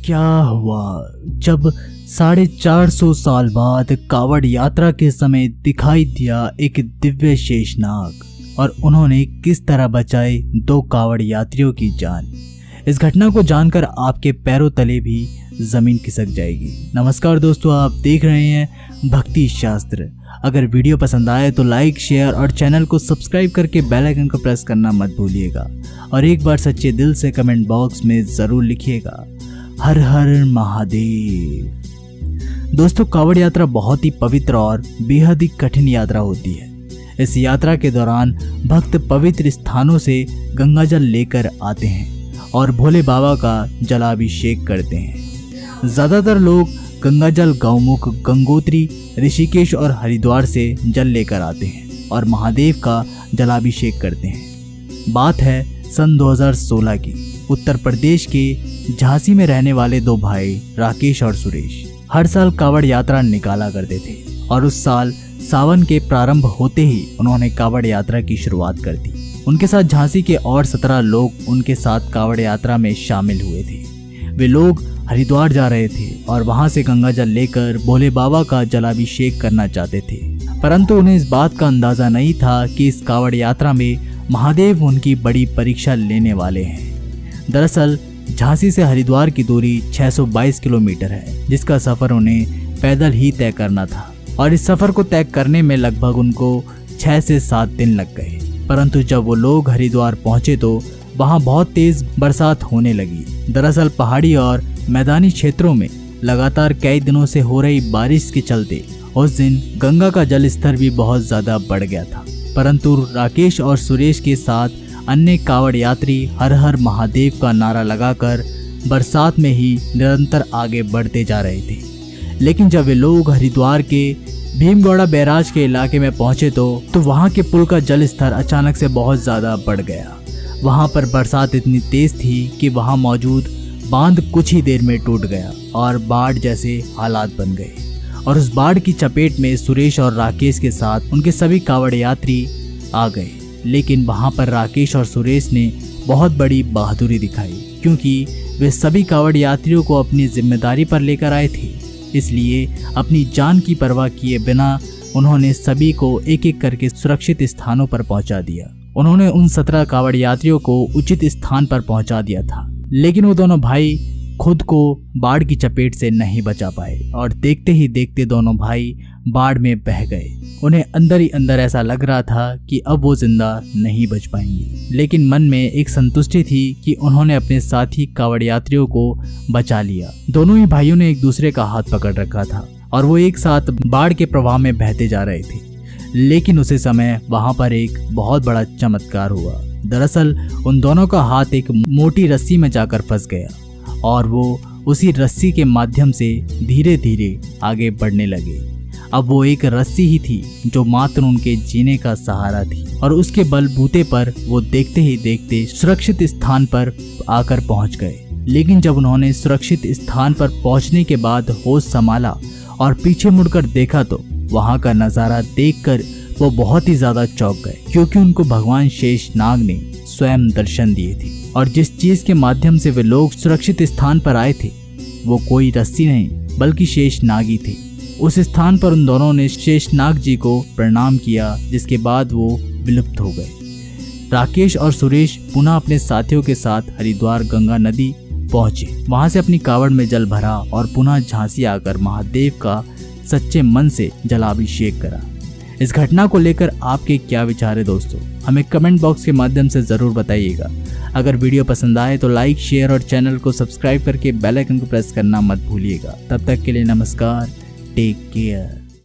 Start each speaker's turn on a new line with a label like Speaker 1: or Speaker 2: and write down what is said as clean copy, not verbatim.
Speaker 1: क्या हुआ जब 450 साल बाद कावड़ यात्रा के समय दिखाई दिया एक दिव्य शेषनाग और उन्होंने किस तरह बचाई 2 कावड़ यात्रियों की जान। इस घटना को जानकर आपके पैरों तले भी जमीन खिसक जाएगी। नमस्कार दोस्तों, आप देख रहे हैं भक्ति शास्त्र। अगर वीडियो पसंद आए तो लाइक, शेयर और चैनल को सब्सक्राइब करके बेल आइकन को प्रेस करना मत भूलिएगा और एक बार सच्चे दिल से कमेंट बॉक्स में जरूर लिखिएगा, हर हर महादेव। दोस्तों, कावड़ यात्रा बहुत ही पवित्र और बेहद ही कठिन यात्रा होती है। इस यात्रा के दौरान भक्त पवित्र स्थानों से गंगाजल लेकर आते हैं और भोले बाबा का जलाभिषेक करते हैं। ज्यादातर लोग गंगाजल गौमुख, गंगोत्री, ऋषिकेश और हरिद्वार से जल लेकर आते हैं और महादेव का जलाभिषेक करते हैं। बात है सन 2016 की। उत्तर प्रदेश के झांसी में रहने वाले 2 भाई राकेश और सुरेश हर साल कावड़ यात्रा निकाला करते थे और उस साल सावन के प्रारंभ होते ही उन्होंने कावड़ यात्रा की शुरुआत कर दी। उनके साथ झांसी के और 17 लोग उनके साथ कावड़ यात्रा में शामिल हुए थे। वे लोग हरिद्वार जा रहे थे और वहां से गंगाजल लेकर भोले बाबा का जलाभिषेक करना चाहते थे, परंतु उन्हें इस बात का अंदाजा नहीं था कि इस कावड़ यात्रा में महादेव उनकी बड़ी परीक्षा लेने वाले हैं। दरअसल झांसी से हरिद्वार की दूरी 622 किलोमीटर है, जिसका सफर उन्हें पैदल ही तय करना था और इस सफर को तय करने में लगभग उनको 6 से 7 दिन लग गए। परंतु जब वो लोग हरिद्वार पहुंचे तो वहां बहुत तेज बरसात होने लगी। दरअसल पहाड़ी और मैदानी क्षेत्रों में लगातार कई दिनों से हो रही बारिश के चलते उस दिन गंगा का जल स्तर भी बहुत ज्यादा बढ़ गया था। परंतु राकेश और सुरेश के साथ अन्य कावड़ यात्री हर हर महादेव का नारा लगाकर बरसात में ही निरंतर आगे बढ़ते जा रहे थे। लेकिन जब वे लोग हरिद्वार के भीमगौड़ा बैराज के इलाके में पहुंचे तो वहां के पुल का जल स्तर अचानक से बहुत ज्यादा बढ़ गया। वहां पर बरसात इतनी तेज थी कि वहां मौजूद बांध कुछ ही देर में टूट गया और बाढ़ जैसे हालात बन गए और उस बाढ़ की चपेट में सुरेश और राकेश के साथ उनके सभी कावड़ यात्री आ गए। लेकिन वहां पर राकेश और सुरेश ने बहुत बड़ी बहादुरी दिखाई, क्योंकि वे सभी कावड़ यात्रियों को अपनी जिम्मेदारी पर लेकर आए थे। इसलिए अपनी जान की परवाह किए बिना उन्होंने सभी को एक एक करके सुरक्षित स्थानों पर पहुंचा दिया। उन्होंने उन 17 कावड़ यात्रियों को उचित स्थान पर पहुंचा दिया था, लेकिन वो दोनों भाई खुद को बाढ़ की चपेट से नहीं बचा पाए और देखते ही देखते दोनों भाई बाढ़ में बह गए। उन्हें अंदर ही अंदर ऐसा लग रहा था कि अब वो जिंदा नहीं बच पाएंगे, लेकिन मन में एक संतुष्टि थी कि उन्होंने अपने साथी कावड़ यात्रियों को बचा लिया। दोनों ही भाइयों ने एक दूसरे का हाथ पकड़ रखा था और वो एक साथ बाढ़ के प्रवाह में बहते जा रहे थे। लेकिन उसी समय वहां पर एक बहुत बड़ा चमत्कार हुआ। दरअसल उन दोनों का हाथ एक मोटी रस्सी में जाकर फंस गया और वो उसी रस्सी के माध्यम से धीरे धीरे आगे बढ़ने लगे। अब वो एक रस्सी ही थी जो मात्र उनके जीने का सहारा थी और उसके बलबूते पर वो देखते ही देखते सुरक्षित स्थान पर आकर पहुंच गए। लेकिन जब उन्होंने सुरक्षित स्थान पर पहुंचने के बाद होश संभाला और पीछे मुड़कर देखा तो वहां का नजारा देखकर वो बहुत ही ज्यादा चौंक गए, क्योंकि उनको भगवान शेषनाग ने स्वयं दर्शन दिए थे और जिस चीज के माध्यम से वे लोग सुरक्षित स्थान पर आए थे वो कोई रस्सी नहीं बल्कि शेषनाग ही थे। उस स्थान पर उन दोनों ने शेषनाग जी को प्रणाम किया, जिसके बाद वो विलुप्त हो गए। राकेश और सुरेश पुनः अपने साथियों के साथ हरिद्वार गंगा नदी पहुंचे। वहां से अपनी कावड़ में जल भरा और पुनः झांसी आकर महादेव का सच्चे मन से जलाभिषेक करा। इस घटना को लेकर आपके क्या विचार है दोस्तों, हमें कमेंट बॉक्स के माध्यम से जरूर बताइएगा। अगर वीडियो पसंद आए तो लाइक, शेयर और चैनल को सब्सक्राइब करके बेल आइकन को प्रेस करना मत भूलिएगा। तब तक के लिए नमस्कार, टेक केयर।